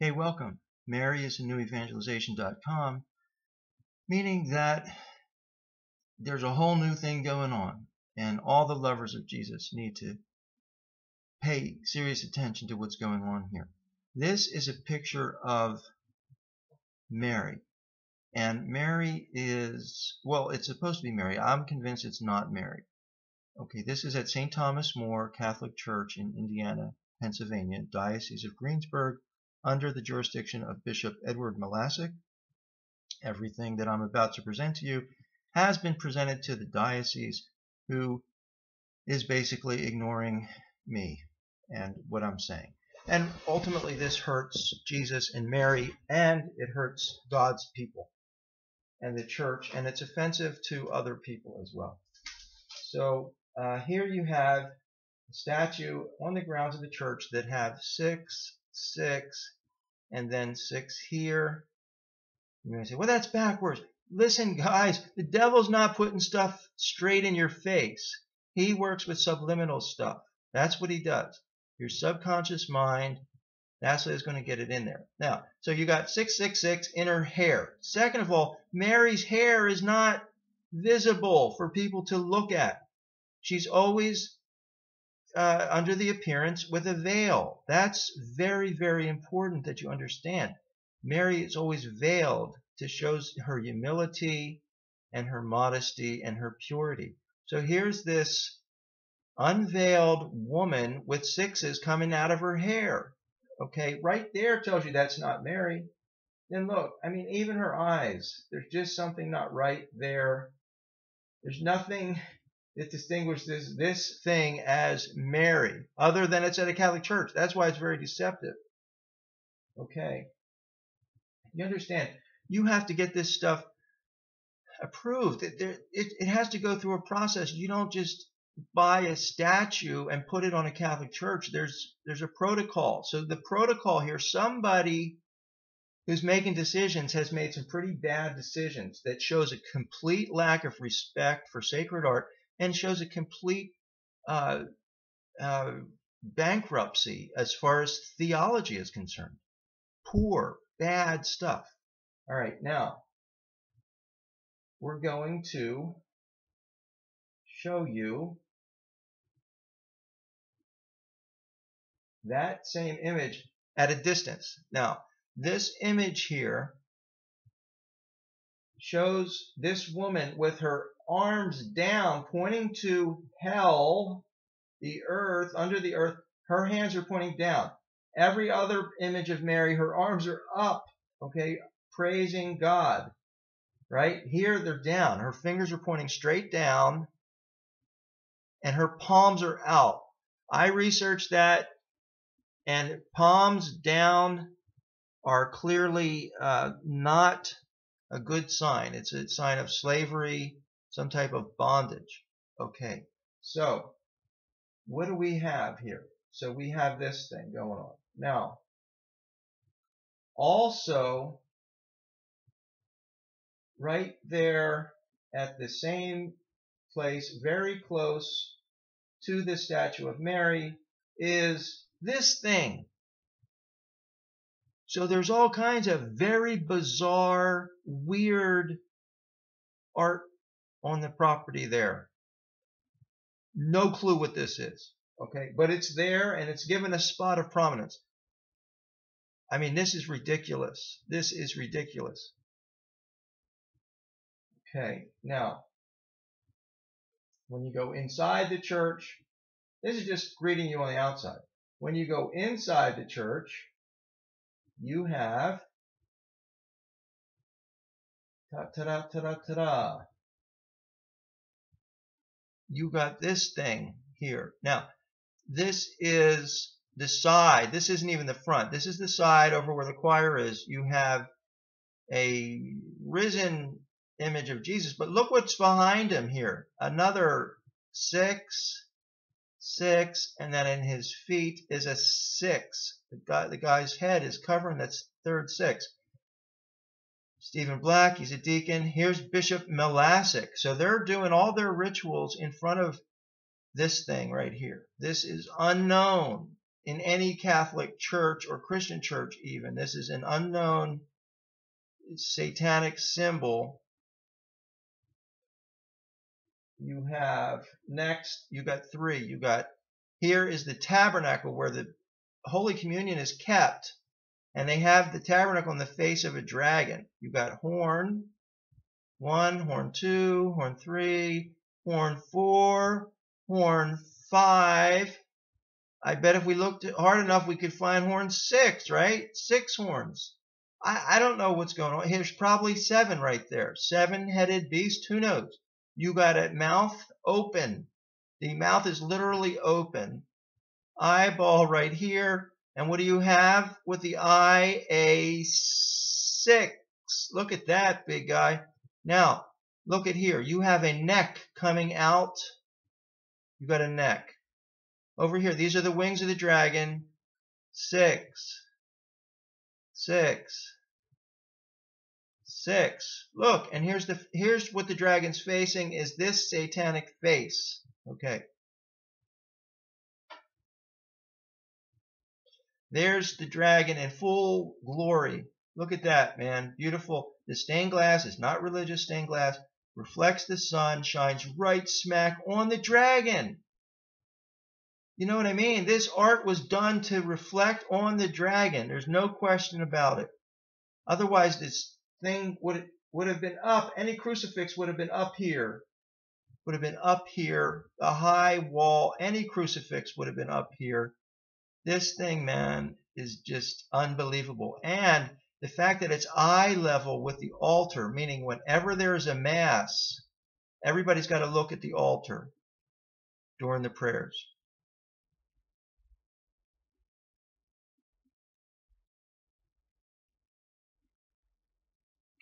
Hey, welcome. Mary is newevangelization.com, meaning that there's a whole new thing going on, and all the lovers of Jesus need to pay serious attention to what's going on here. This is a picture of Mary, and Mary is, well, it's supposed to be Mary. I'm convinced it's not Mary. Okay, this is at St. Thomas More Catholic Church in Indiana, Pennsylvania, Diocese of Greensburg, under the jurisdiction of Bishop Edward Malesic. Everything that I'm about to present to you has been presented to the diocese, who is basically ignoring me and what I'm saying. And ultimately this hurts Jesus and Mary, and it hurts God's people and the church, and it's offensive to other people as well. So here you have a statue on the grounds of the church that have 6, 6, and then 6 here. You're going to say, well, that's backwards. Listen, guys, the devil's not putting stuff straight in your face. He works with subliminal stuff. That's what he does. Your subconscious mind, that's what is going to get it in there. Now, so you got 666 in her hair. Second of all, Mary's hair is not visible for people to look at. She's always under the appearance with a veil. That's very, very important that you understand. Mary is always veiled to show her humility and her modesty and her purity. So here's this unveiled woman with 6s coming out of her hair. Okay, right there tells you that's not Mary. Then look, I mean, even her eyes, there's just something not right there. There's nothing that distinguishes this thing as Mary, other than it's at a Catholic church. That's why it's very deceptive. Okay. You understand, you have to get this stuff approved. It has to go through a process. You don't just buy a statue and put it on a Catholic church. There's a protocol. So the protocol here, somebody who's making decisions has made some pretty bad decisions that shows a complete lack of respect for sacred art and shows a complete bankruptcy as far as theology is concerned. Poor, bad stuff. All right, now we're going to show you that same image at a distance. Now, this image here shows this woman with her arms down, pointing to hell, the earth, under the earth. Her hands are pointing down. Every other image of Mary, her arms are up, okay, praising God. Right? Here they're down. Her fingers are pointing straight down, and her palms are out. I researched that, and palms down are clearly not a good sign. It's a sign of slavery, some type of bondage. Okay, so what do we have here? So we have this thing going on. Now, also, right there at the same place, very close to the statue of Mary, is this thing. So there's all kinds of very bizarre, weird art on the property there. No clue what this is, okay? But it's there, and it's given a spot of prominence. I mean, this is ridiculous. This is ridiculous. Okay, now, when you go inside the church, this is just greeting you on the outside. When you go inside the church, you have ta-da-ta-da-ta-da. You got this thing here. Now, this is the side. This isn't even the front. This is the side over where the choir is. You have a risen image of Jesus, but look what's behind him here. Another 6, 6, and then in his feet is a 6. The guy's head is covering that third 6. Stephen Black, he's a deacon. Here's Bishop Malesic. So they're doing all their rituals in front of this thing right here. This is unknown in any Catholic church or Christian church even. This is an unknown satanic symbol. You have next, you got three. You got, here is the tabernacle where the Holy Communion is kept, and they have the tabernacle in the face of a dragon. You got horn 1, horn 2, horn 3, horn 4, horn 5. I bet if we looked hard enough, we could find horn 6, right? 6 horns. I don't know what's going on. Here's probably 7 right there. 7-headed beast. Who knows? You got a mouth open. The mouth is literally open. Eyeball right here. And what do you have with the eye? A 6. Look at that, big guy. Now, look at here. You have a neck coming out. You got a neck. Over here, these are the wings of the dragon. 6. 6. 6. Look, and here's what the dragon's facing is this satanic face. Okay. There's the dragon in full glory. Look at that, man. Beautiful. The stained glass is not religious stained glass. Reflects the sun, shines right smack on the dragon. You know what I mean? This art was done to reflect on the dragon. There's no question about it. Otherwise, this thing would have been up. Any crucifix would have been up here. Would have been up here. A high wall. Any crucifix would have been up here. This thing, man, is just unbelievable. And the fact that it's eye level with the altar, meaning whenever there is a mass, everybody's got to look at the altar during the prayers.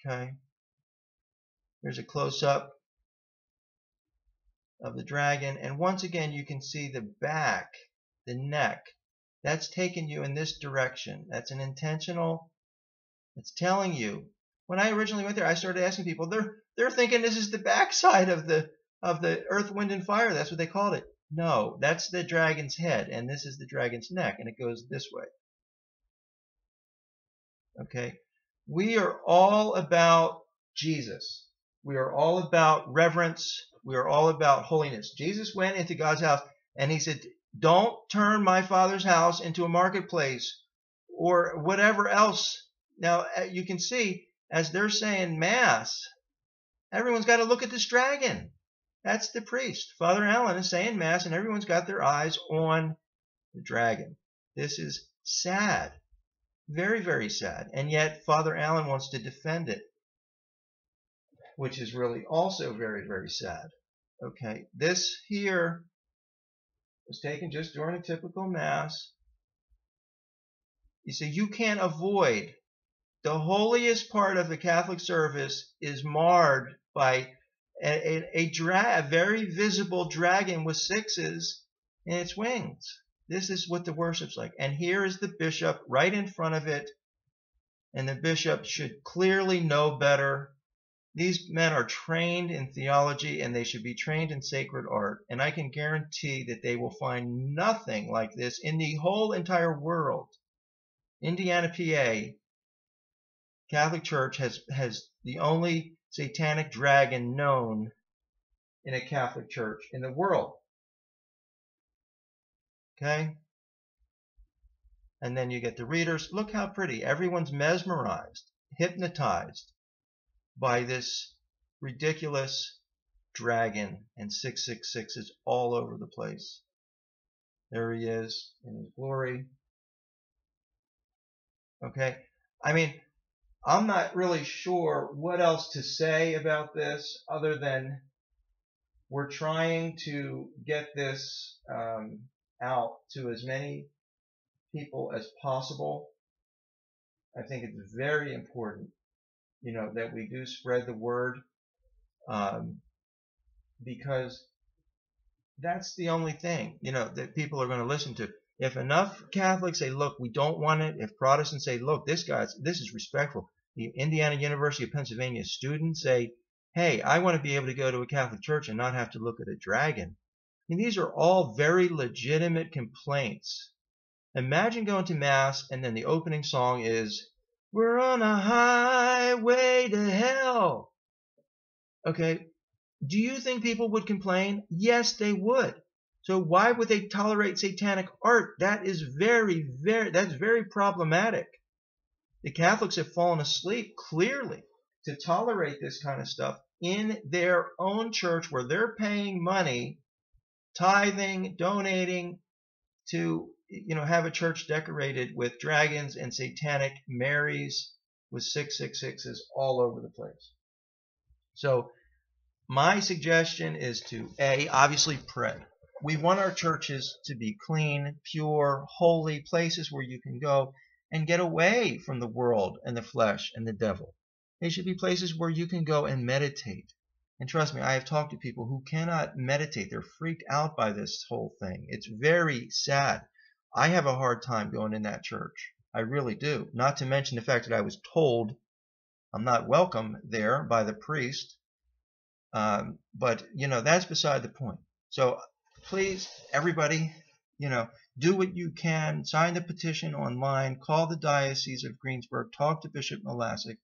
Okay. Here's a close-up of the dragon. And once again, you can see the back, the neck. That's taking you in this direction. That's an intentional, it's telling you. When I originally went there, I started asking people, they're thinking this is the backside of the earth, wind, and fire. That's what they called it. No, that's the dragon's head, and this is the dragon's neck, and it goes this way. Okay? We are all about Jesus. We are all about reverence. We are all about holiness. Jesus went into God's house, and he said, don't turn my Father's house into a marketplace or whatever else. Now, you can see, as they're saying Mass, everyone's got to look at this dragon. That's the priest. Father Allen is saying Mass, and everyone's got their eyes on the dragon. This is sad. Very, very sad. And yet, Father Allen wants to defend it, which is really also very, very sad. Okay, this here was taken just during a typical Mass. You see, you can't avoid the holiest part of the Catholic service is marred by a very visible dragon with 6s in its wings. This is what the worship's like. And here is the bishop right in front of it. And the bishop should clearly know better. These men are trained in theology, and they should be trained in sacred art. And I can guarantee that they will find nothing like this in the whole entire world. Indiana, PA, Catholic Church has the only satanic dragon known in a Catholic church in the world. Okay? And then you get the readers. Look how pretty. Everyone's mesmerized, hypnotized by this ridiculous dragon, and 666 is all over the place. There he is in his glory. Okay? I mean, I'm not really sure what else to say about this other than we're trying to get this out to as many people as possible. I think it's very important, you know, that we do spread the word, because that's the only thing, you know, that people are going to listen to. If enough Catholics say, look, we don't want it, if Protestants say, look, this is respectful, the Indiana University of Pennsylvania students say, hey, I want to be able to go to a Catholic church and not have to look at a dragon. I mean, these are all very legitimate complaints. Imagine going to Mass and then the opening song is, "We're on a highway to hell." Okay, do you think people would complain? Yes, they would. So why would they tolerate satanic art? That is that's very problematic. The Catholics have fallen asleep clearly to tolerate this kind of stuff in their own church where they're paying money, tithing, donating to, have a church decorated with dragons and satanic Marys with 666s all over the place. So my suggestion is to obviously pray. We want our churches to be clean, pure, holy places where you can go and get away from the world and the flesh and the devil. They should be places where you can go and meditate. And trust me, I have talked to people who cannot meditate. They're freaked out by this whole thing. It's very sad. I have a hard time going in that church. I really do. Not to mention the fact that I was told I'm not welcome there by the priest. But, that's beside the point. So please, everybody, do what you can. Sign the petition online. Call the Diocese of Greensburg. Talk to Bishop Malesic.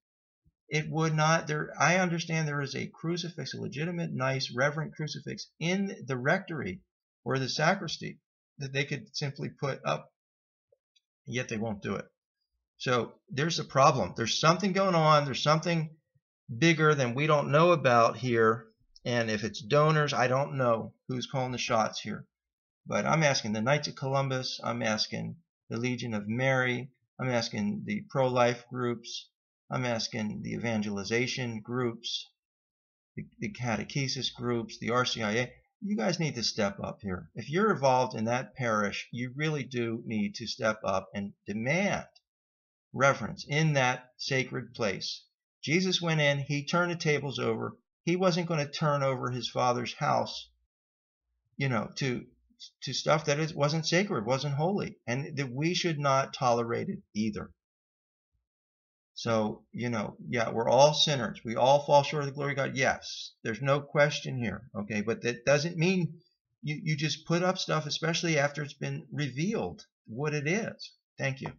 It would not, I understand there is a crucifix, a legitimate, nice, reverent crucifix in the rectory or the sacristy that they could simply put up, yet they won't do it. So there's a problem. There's something going on. There's something bigger than we don't know about here. And if it's donors, I don't know who's calling the shots here. But I'm asking the Knights of Columbus. I'm asking the Legion of Mary. I'm asking the pro-life groups. I'm asking the evangelization groups, the catechesis groups, the RCIA. You guys need to step up here. If you're involved in that parish, you really do need to step up and demand reverence in that sacred place. Jesus went in. He turned the tables over. He wasn't going to turn over his Father's house, to stuff that wasn't sacred, wasn't holy, and that we should not tolerate it either. So, we're all sinners. We all fall short of the glory of God. Yes, there's no question here. Okay, but that doesn't mean you just put up stuff, especially after it's been revealed what it is. Thank you.